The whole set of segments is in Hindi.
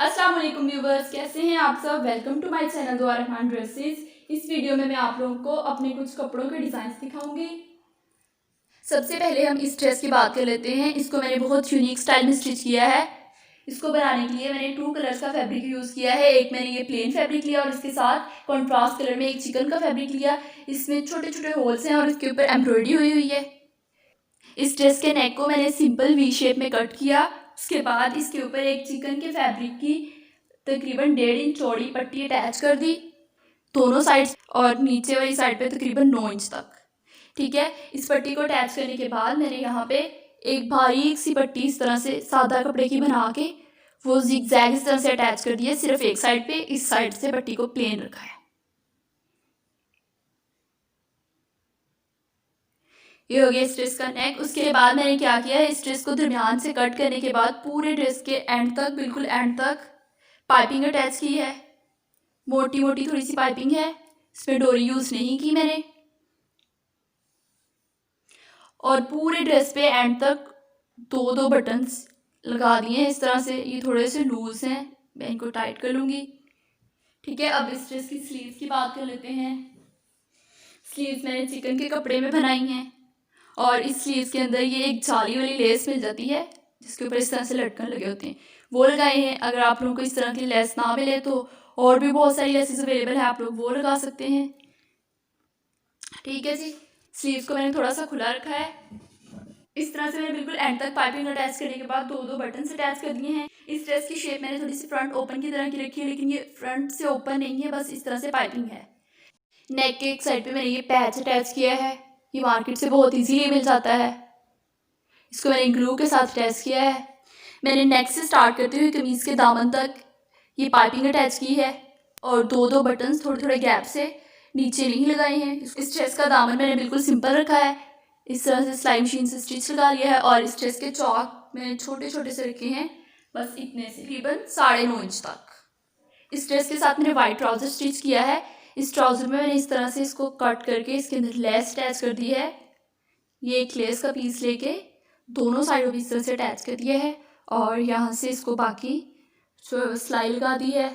अस्सलाम वालेकुम व्यूवर्स, कैसे हैं आप सब। वेलकम टू माय चैनल दुआ रहमान ड्रेसेस। इस वीडियो में मैं आप लोगों को अपने कुछ कपड़ों के डिज़ाइन दिखाऊंगी। सबसे पहले हम इस ड्रेस की बात कर लेते हैं। इसको मैंने बहुत यूनिक स्टाइल में स्टिच किया है। इसको बनाने के लिए मैंने 2 कलर्स का फैब्रिक यूज़ किया है। एक मैंने ये प्लेन फैब्रिक लिया और इसके साथ कॉन्ट्रास्ट कलर में एक चिकन का फैब्रिक लिया। इसमें छोटे छोटे होल्स हैं और इसके ऊपर एम्ब्रॉयडरी हुई हुई है। इस ड्रेस के नेक को मैंने सिंपल वी शेप में कट किया। उसके बाद इसके ऊपर एक चिकन के फैब्रिक की तकरीबन 1.5 इंच चौड़ी पट्टी अटैच कर दी दोनों साइड्स और नीचे वाली साइड पे तकरीबन 9 इंच तक। ठीक है, इस पट्टी को अटैच करने के बाद मैंने यहाँ पे एक बारीक सी पट्टी इस तरह से सादा कपड़े की बना के वो जिगजैग इस तरह से अटैच कर दिया। सिर्फ एक साइड पे, इस साइड से पट्टी को प्लेन रखा है। ये हो गया इस ड्रेस का नेक। उसके बाद मैंने क्या किया है, इस ड्रेस को दरमियान से कट करने के बाद पूरे ड्रेस के एंड तक, बिल्कुल एंड तक पाइपिंग अटैच की है। मोटी मोटी थोड़ी सी पाइपिंग है, इसमें डोरी यूज़ नहीं की मैंने। और पूरे ड्रेस पे एंड तक 2-2 बटन्स लगा दिए हैं इस तरह से। ये थोड़े से लूज हैं, मैं इनको टाइट कर लूँगी। ठीक है, अब इस ड्रेस की स्लीव्स की बात कर लेते हैं। स्लीव्स मैंने चिकन के कपड़े में बनाई हैं और इस स्लीव्स के अंदर ये एक जाली वाली लेस मिल जाती है जिसके ऊपर इस तरह से लटकन लगे होते हैं, वो लगाए हैं। अगर आप लोगों को इस तरह की लेस ना मिले तो और भी बहुत सारी लेसेस अवेलेबल है, आप लोग वो लगा सकते हैं। ठीक है जी, स्लीव्स को मैंने थोड़ा सा खुला रखा है। इस तरह से मैंने बिल्कुल एंड तक पाइपिंग अटैच करने के बाद 2-2 बटन अटैच कर दिए हैं। इस ड्रेस की शेप मैंने थोड़ी सी फ्रंट ओपन की तरह की रखी है, लेकिन ये फ्रंट से ओपन नहीं है, बस इस तरह से पाइपिंग है। नेक के एक साइड पे मैंने ये पैच अटैच किया है, ये मार्केट से बहुत इजीली मिल जाता है। इसको मैंने ग्लू के साथ अटैच किया है। मैंने नेक से स्टार्ट करते हुए कमीज़ के दामन तक ये पाइपिंग अटैच की है और 2-2 बटन्स थोड़े थोड़े गैप से नीचे नहीं लगाए हैं। इस ड्रेस का दामन मैंने बिल्कुल सिंपल रखा है, इस तरह से सिलाई मशीन से स्टिच लगा लिया है। और इस ड्रेस के चौक मैंने छोटे छोटे से रखे हैं, बस इतने से, तकरीबन 9.5 इंच तक। इस ड्रेस के साथ मैंने वाइट ट्राउज़र स्टिच किया है। इस ट्राउज़र में मैंने इस तरह से इसको कट करके इसके अंदर लेस अटैच कर दी है। ये एक लेस का पीस लेके दोनों साइडों पर इस तरह से अटैच कर दिया है और यहाँ से इसको बाकी सिलाई लगा दी है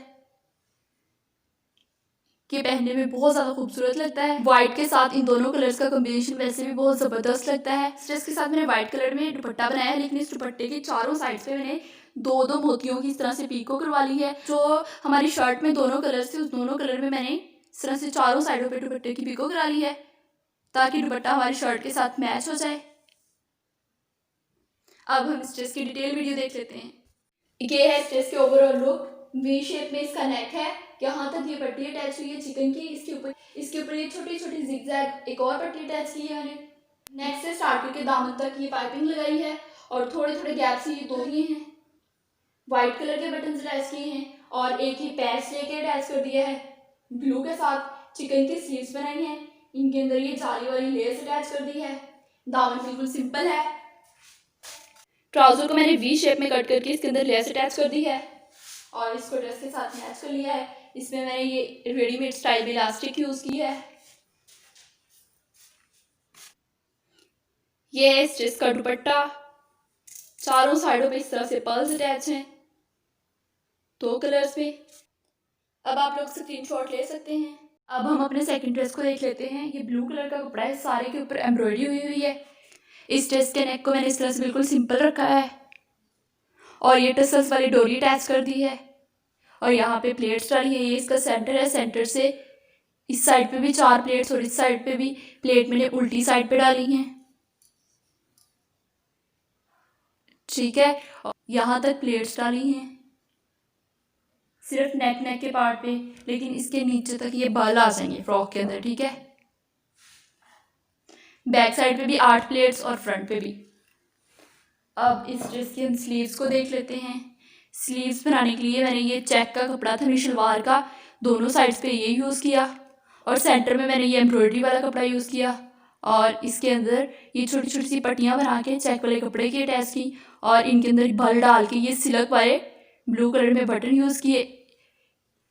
कि पहनने में बहुत ज़्यादा खूबसूरत लगता है। वाइट के साथ इन दोनों कलर्स का कॉम्बिनेशन वैसे भी बहुत ज़बरदस्त लगता है। इस ड्रेस के साथ मैंने वाइट कलर में दुपट्टा बनाया है, लेकिन इस दुपट्टे के चारों साइड्स पे मैंने 2-2 मोतियों की इस तरह से पीको करवा ली है। जो हमारी शर्ट में दोनों कलर थे, उस दोनों कलर में मैंने इस तरह से चारों साइडों पर दुपट्टे की पीको करा ली है ताकि दुपट्टा हमारी शर्ट के साथ मैच हो जाए। अब हम इस ड्रेस की डिटेल वीडियो देख लेते हैं। ये है इस ड्रेस के ओवरऑल लुक। वी शेप में इसका नेक है, यहाँ तक ये पट्टी अटैच हुई है चिकन की। इसके ऊपर ये छोटी छोटी जिगजैग एक और पट्टी अटैच की है मैंने। नेक से स्टार्ट करके दामन तक ये पाइपिंग लगाई है और थोड़े थोड़े गैप से ये 2 लिए हैं। वाइट कलर के बटन अटैच किए हैं और एक ही पैच लेके अटैच कर दिया है। ब्लू के साथ चिकन की स्लीव्स बनाई हैं, इनके अंदर ये जाली वाली लेस अटैच कर दी है। दामन बिल्कुल सिंपल है। ट्राउजर को मैंने वी शेप में कट करके इसके अंदर लेस अटैच कर दी है और इसको ड्रेस के साथ मैच कर लिया है। इसमें मैंने ये रेडीमेड स्टाइल में इलास्टिक यूज़ की है। ये है इस ड्रेस का दुपट्टा, चारों साइडों पे इस तरह से पर्ल्स अटैच हैं 2 कलर्स में। अब आप लोग स्क्रीनशॉट ले सकते हैं। अब हम अपने सेकंड ड्रेस को देख लेते हैं। ये ब्लू कलर का कपड़ा है, सारे के ऊपर एम्ब्रॉयडरी हुई हुई है। इस ड्रेस के नेक को मैंने इस तरह से बिल्कुल सिंपल रखा है और ये टसल्स वाली डोरी अटैच कर दी है और यहाँ पे प्लेट्स डाली है। ये इसका सेंटर है, सेंटर से इस साइड पे भी 4 प्लेट्स और इस साइड पे भी प्लेट मैंने उल्टी साइड पे डाली हैं। ठीक है, यहाँ तक प्लेट्स डाली हैं सिर्फ नेक के पार्ट पे, लेकिन इसके नीचे तक ये बल आ जाएंगे फ्रॉक के अंदर। ठीक है, बैक साइड पे भी 8 प्लेट्स और फ्रंट पे भी। अब इस ड्रेस की हम स्लीव्स को देख लेते हैं। स्लीव्स बनाने के लिए मैंने ये चेक का कपड़ा था मेरी शलवार का, दोनों साइड्स पे ये यूज़ किया और सेंटर में मैंने ये एम्ब्रॉयडरी वाला कपड़ा यूज़ किया और इसके अंदर ये छोटी छोटी सी पट्टियाँ बना के चेक वाले कपड़े की अटैच की और इनके अंदर बल डाल के ये सिल्क वाले ब्लू कलर में बटन यूज़ किए।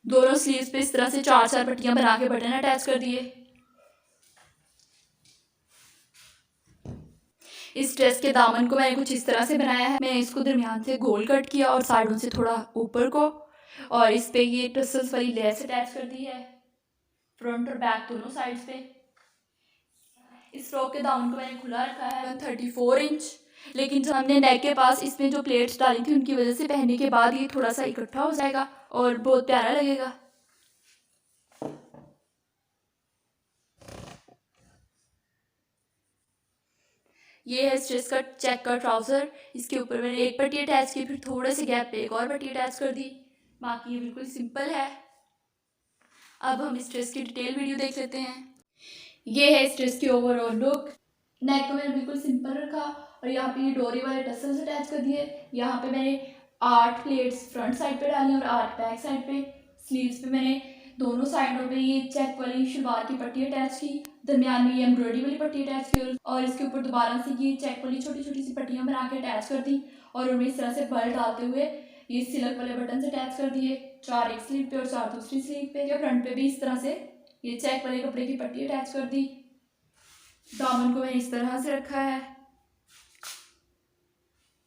दोनों स्लीव्स पे इस तरह से 4-4 पट्टियाँ बना के बटन अटैच कर दिए। इस ड्रेस के दामन को मैंने कुछ इस तरह से बनाया है। मैंने इसको दरमियान से गोल कट किया और साइडों से थोड़ा ऊपर को और इस पे ये टसल्स वाली लेस अटैच कर दी है फ्रंट और बैक दोनों साइड्स पे। इस फ्रॉक के दामन को मैंने खुला रखा है 34 इंच, लेकिन जब हमने नेक के पास इसमें जो प्लेट्स डाली थी उनकी वजह से पहनने के बाद ये थोड़ा सा इकट्ठा हो जाएगा और बहुत प्यारा लगेगा। ये है स्ट्रेस कट चेक का ट्राउज़र। इसके ऊपर मैंने एक पट्टी अटैच की, फिर थोड़े से गैप पे एक और पट्टी अटैच कर दी। बाकी ये बिल्कुल सिंपल है। अब हम इस ड्रेस की डिटेल वीडियो देख लेते हैं। ये है इस ड्रेस की ओवरऑल लुक। नेक को मैंने बिल्कुल सिंपल रखा और यहाँ पे ये डोरी वाले टसल्स अटैच कर दिए। यहाँ पे मैंने 8 प्लेट्स फ्रंट साइड पे डाली और 8 बैक साइड पे। स्लीव्स पे मैंने दोनों साइडों पे ये चेक वाली शलवार की पट्टी अटैच की, दरमियान में ये एम्ब्रॉयडरी वाली पट्टी अटैच की और इसके ऊपर दोबारा से ये चेक वाली छोटी छोटी सी पट्टियाँ बना के अटैच कर दी और उनमें इस तरह से बल डालते हुए ये सिल्क वाले बटन से अटैच कर दिए, 4 एक स्लीव पे और 4 दूसरी स्लीव पे। या फ्रंट पे भी इस तरह से ये चेक वाले कपड़े की पट्टी अटैच कर दी। दामन को मैंने इस तरह से रखा है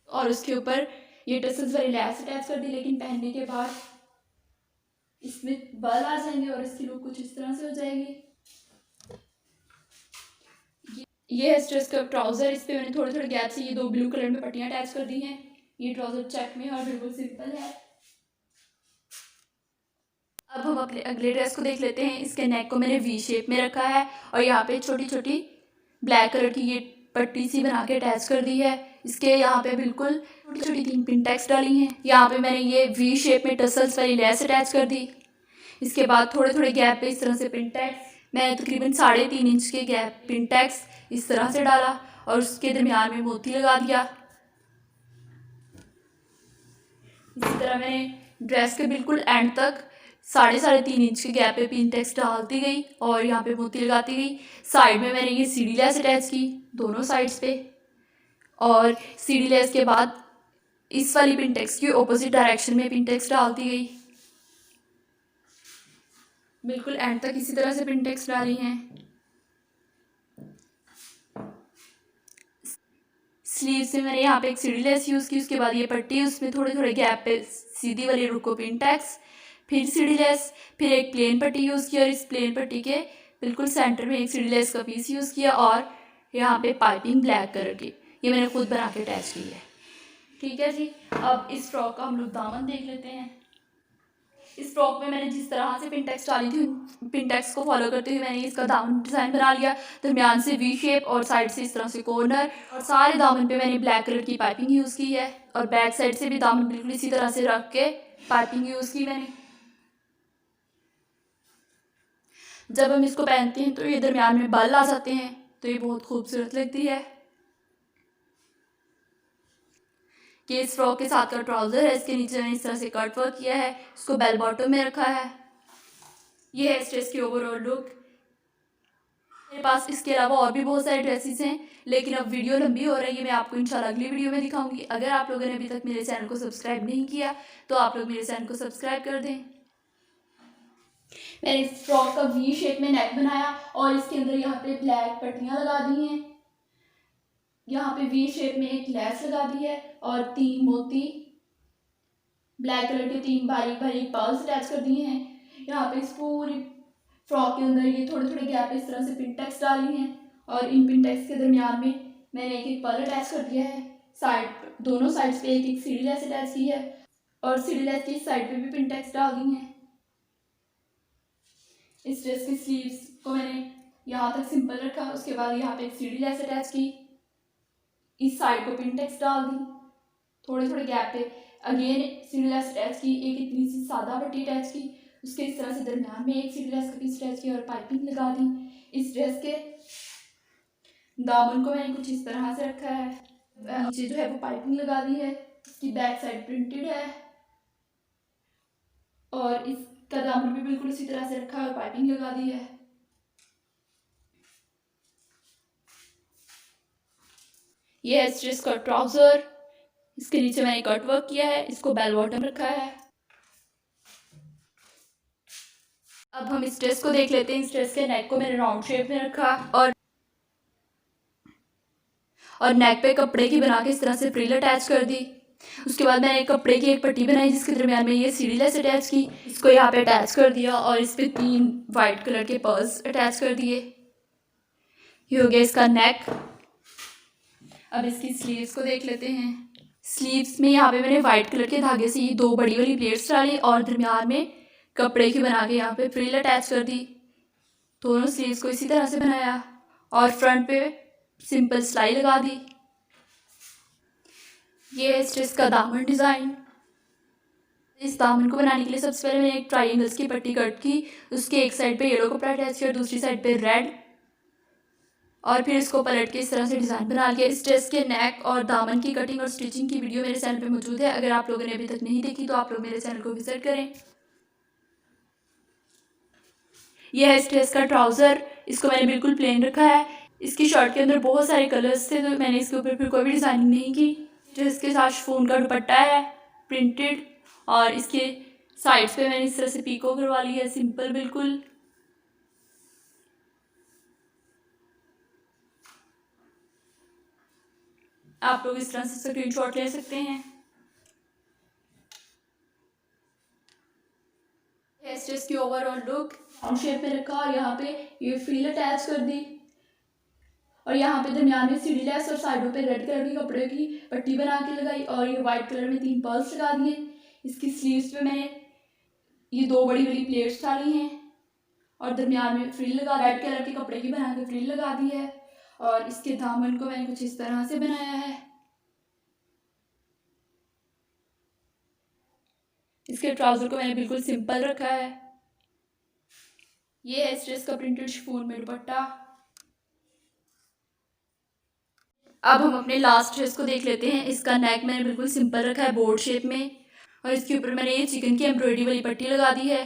और उसके ऊपर ये टसल्स वाली लैस अटैच कर दी, लेकिन पहनने के बाद इसमें बल आ जाएंगे और इसकी लुक कुछ इस तरह से हो जाएगी। ये है इस ड्रेस का ट्राउज़र। इस पे मैंने थोड़े थोड़े गैप से ये 2 ब्लू कलर में पट्टियाँ अटैच कर दी हैं। ये ट्राउज़र चेक में और बिल्कुल सिंपल है। अब हम अपने अगले ड्रेस को देख लेते हैं। इसके नेक को मैंने वी शेप में रखा है और यहाँ पे छोटी छोटी ब्लैक कलर की ये पट्टी सी बना के अटैच कर दी है। इसके यहाँ पे बिल्कुल छोटी छोटी 3 पिन टैक्स डाली हैं। यहाँ पे मैंने ये वी शेप में टसल्स वाली लेस अटैच कर दी। इसके बाद थोड़े थोड़े गैप पे इस तरह से पिन टैक्स मैंने तकरीबन 3.5 इंच के गैप पिन टैक्स इस तरह से डाला और उसके दरमियान में मोती लगा दिया। इसी तरह मैंने ड्रेस के बिल्कुल एंड तक 3.5 इंच के गैप पे पिन टैक्स डालती गई और यहाँ पे मोती लगाती गई। साइड में मैंने ये सीढ़ी लेस अटैच की दोनों साइड्स पे और सीढ़ी लेस के बाद इस वाली पिन टैक्स की ऑपोजिट डायरेक्शन में पिन टैक्स डालती गई। बिल्कुल एंड तक इसी तरह से पिन टैक्स डाली हैं। स्लीव से मैंने यहाँ पे एक सीढ़ी लेस यूज़ की, उसके बाद ये पट्टी, उसमें थोड़े थोड़े गैप पे सीधी वाली रुको पिन टैक्स, फिर सीढ़ी लेस, फिर एक प्लेन पट्टी यूज़ की और इस प्लेन पट्टी के बिल्कुल सेंटर में एक सीढ़ी लेस का पीस यूज़ किया और यहाँ पे पाइपिंग ब्लैक कलर की ये मैंने खुद बना के अटैच की है। ठीक है जी। अब इस फ्रॉक का हम लोग दामन देख लेते हैं। इस फ्रॉक में मैंने जिस तरह से पिन टैक्स डाली थी पिन टैक्स को फॉलो करते हुए मैंने इसका दामन डिज़ाइन बना लिया। दरमियान से वी शेप और साइड से इस तरह से कॉर्नर और सारे दामन पे मैंने ब्लैक कलर की पाइपिंग यूज़ की है और बैक साइड से भी दामन बिल्कुल इसी तरह से रख के पाइपिंग यूज़ की मैंने। जब हम इसको पहनते हैं तो ये दरमियान में बल आ जाते हैं तो ये बहुत खूबसूरत लगती है। ये इस फ्रॉक के साथ का ट्राउज़र है। इसके नीचे मैंने इस तरह से कट वर्क किया है, इसको बेल बॉटम में रखा है। ये है इस ड्रेस की ओवरऑल लुक। मेरे पास इसके अलावा और भी बहुत सारे ड्रेसेस हैं, लेकिन अब वीडियो लंबी हो रही है, मैं आपको इंशाल्लाह अगली वीडियो में दिखाऊंगी। अगर आप लोगों ने अभी तक मेरे चैनल को सब्सक्राइब नहीं किया तो आप लोग मेरे चैनल को सब्सक्राइब कर दें। मैंने इस फ्रॉक का वी शेप में नेक बनाया और इसके अंदर यहाँ पे ब्लैक पट्टियाँ लगा दी हैं। यहाँ पे वी शेप में एक लेस लगा दी है और 3 मोती ब्लैक कलर के 3 बारीक बारीक पर्ल्स अटैच कर दिए हैं। यहाँ पे इस पूरी फ्रॉक के अंदर ये थोड़े थोड़े गैप इस तरह से पिन टैक्स डाली हैं और इन पिन टैक्स के दरमियान में मैंने एक एक पर्ल अटैच कर दिया है। साइड दोनों साइड्स पे एक एक सीढ़ी लेस अटैच की है और सीढ़ी लेस की साइड पे भी पिन टैक्स डाल दी हैं। इस ड्रेस की स्लीव्स को मैंने यहाँ तक सिंपल रखा, उसके बाद यहाँ पे एक सीढ़ी लेस अटैच की, इस साइड को पिन टैक्स डाल दी, थोड़े थोड़े गैप पे अगेन सीढ़ी लेस अटैच की, एक इतनी सी सादा पट्टी अटैच की, उसके इस तरह से दरमियान में एक सीढ़ी लेस का पीस अटैच किया और पाइपिंग लगा दी। इस ड्रेस के दामन को मैंने कुछ इस तरह से रखा है, नीचे जो है वो पाइपिंग लगा दी है, इसकी बैक साइड प्रिंटेड है और इसका दामन भी बिल्कुल इसी तरह से रखा है और पाइपिंग लगा दी है। ये है इस ड्रेस का ट्राउज़र। इसके नीचे मैंने कट वर्क किया है, इसको बेल बॉटम रखा है। अब हम इस ड्रेस को देख लेते हैं। इस ड्रेस के नेक को मैंने राउंड शेप में रखा और नेक पे कपड़े की बना के इस तरह से फ्रिल अटैच कर दी। उसके बाद मैंने कपड़े की एक पट्टी बनाई जिसके दरम्यान में ये सीढ़ी लेस अटैच की, इसको यहाँ पे अटैच कर दिया और इस पे 3 वाइट कलर के पर्ल्स अटैच कर दिए। ये हो गया इसका नेक। अब इसकी स्लीव्स को देख लेते हैं। स्लीव्स में यहाँ पे मैंने वाइट कलर के धागे से ये 2 बड़ी वाली प्लेट्स डाली और दरम्यान में कपड़े की बना के यहाँ पे फ्रिल अटैच कर दी। दोनों स्लीव्स को इसी तरह से बनाया और फ्रंट पे सिंपल सिलाई लगा दी। ये है इस ड्रेस का दामन डिज़ाइन। इस दामन को बनाने के लिए सबसे पहले मैंने एक ट्रायंगल्स की पट्टी कट की, उसके एक साइड पे येलो कपड़ा अटैच किया और दूसरी साइड पे रेड, और फिर इसको पलट के इस तरह से डिज़ाइन बना लिया। इस ड्रेस के नेक और दामन की कटिंग और स्टिचिंग की वीडियो मेरे चैनल पे मौजूद है। अगर आप लोगों ने अभी तक नहीं देखी तो आप लोग मेरे चैनल को विजिट करें। यह है इस ड्रेस का ट्राउज़र। इसको मैंने बिल्कुल प्लेन रखा है। इसकी शर्ट के अंदर बहुत सारे कलर्स थे तो मैंने इसके ऊपर फिर कोई भी डिज़ाइनिंग नहीं की। ड्रेस के साथ शिफॉन का दुपट्टा है प्रिंटेड, और इसके साइड्स पे मैंने इस तरह से पीको करवा ली है, सिंपल बिल्कुल। आप लोग इस तरह से स्क्रीनशॉट ले सकते हैं। इस ड्रेस की ओवरऑल लुक राउंड शेप में रखा और यहाँ पे ये फ्रिल अटैच कर दी और यहाँ पे दरमियान में सीढ़ी लेस और साइडों पे रेड कलर की कपड़े की पट्टी बना के लगाई और ये वाइट कलर में 3 पर्ल्स लगा दिए। इसकी स्लीव्स पे मैंने ये 2 बड़ी बड़ी प्लेट्स डाली हैं और दरमियान में फ्रिल लगा रेड कलर के कपड़े की बना के फ्रिल लगा दी है और इसके दामन को मैंने कुछ इस तरह से बनाया है। इसके ट्राउज़र को मैंने बिल्कुल सिंपल रखा है। ये है इस ड्रेस का प्रिंटेड शिफॉन में दुपट्टा। अब हम अपने लास्ट ड्रेस को देख लेते हैं। इसका नेक मैंने बिल्कुल सिंपल रखा है बोर्ड शेप में और इसके ऊपर मैंने ये चिकन की एम्ब्रॉयडरी वाली पट्टी लगा दी है।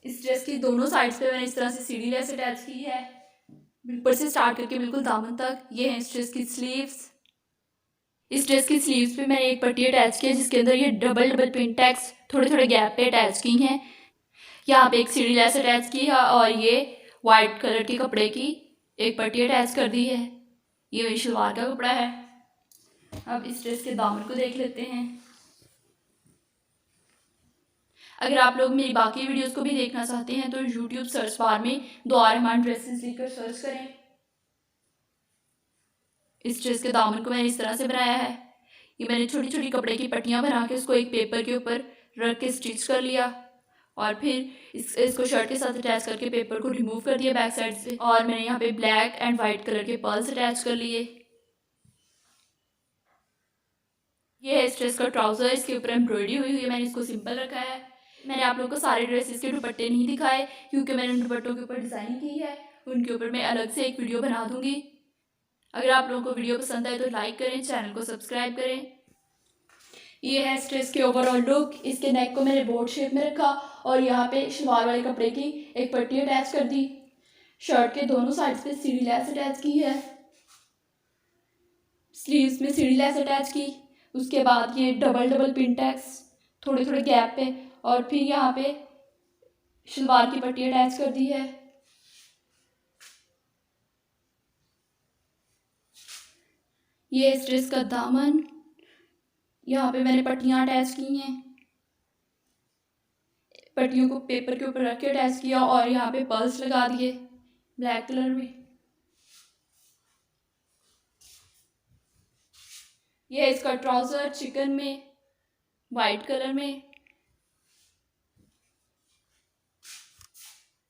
इस ड्रेस की दोनों साइड्स पे मैंने इस तरह से सीढ़ी लेस अटैच की है, ऊपर से स्टार्ट करके बिल्कुल दामन तक। ये है इस ड्रेस की स्लीव्स। इस ड्रेस की स्लीव्स पे मैंने एक पट्टी अटैच की है जिसके अंदर ये डबल डबल पिन टैग्स थोड़े थोड़े गैप पे अटैच की हैं। यहाँ पे एक सीढ़ी लेस अटैच की है और ये वाइट कलर के कपड़े की एक पट्टी अटैच कर दी है। ये मेरी शलवार का कपड़ा है। अब इस ड्रेस के दामन को देख लेते हैं। अगर आप लोग मेरी बाकी वीडियोस को भी देखना चाहते हैं तो यूट्यूब सर्च बार में दुआ रहमान ड्रेसेस लिखकर सर्च करें। इस ड्रेस के दामन को मैंने इस तरह से बनाया है। ये मैंने छोटी छोटी कपड़े की पट्टियाँ बना के उसको एक पेपर के ऊपर रख के स्टिच कर लिया और फिर इसको शर्ट के साथ अटैच करके पेपर को रिमूव कर दिया बैक साइड से और मैंने यहाँ पे ब्लैक एंड वाइट कलर के पर्ल्स अटैच कर लिए। ये है इस ड्रेस का ट्राउज़र। इसके ऊपर एम्ब्रॉयडरी हुई है। मैंने इसको सिंपल रखा है। मैंने आप लोगों को सारे ड्रेसेस के दुपट्टे नहीं दिखाए क्योंकि मैंने उन दुपट्टों के ऊपर डिज़ाइन की है। उनके ऊपर मैं अलग से एक वीडियो बना दूँगी। अगर आप लोगों को वीडियो पसंद आए तो लाइक करें, चैनल को सब्सक्राइब करें। ये है इस ड्रेस के ओवरऑल लुक। इसके नेक को मैंने बोर्ड शेप में रखा और यहाँ पे शलवार वाले कपड़े की एक पट्टी अटैच कर दी। शर्ट के दोनों साइड्स पे सीढ़ी लेस अटैच की है। स्लीव्स में सीढ़ी लेस अटैच की। उसके बाद ये डबल डबल पिन टैग्स थोड़े थोड़े गैप पे और फिर यहाँ पे शलवार की पट्टी अटैच कर दी है। ये इस ड्रेस का दामन। यहाँ पे मैंने पट्टियाँ अटैच की हैं। पट्टियों को पेपर के ऊपर रख के अटैच किया और यहाँ पे पर्ल्स लगा दिए ब्लैक कलर में। यह है इसका ट्राउज़र चिकन में वाइट कलर में।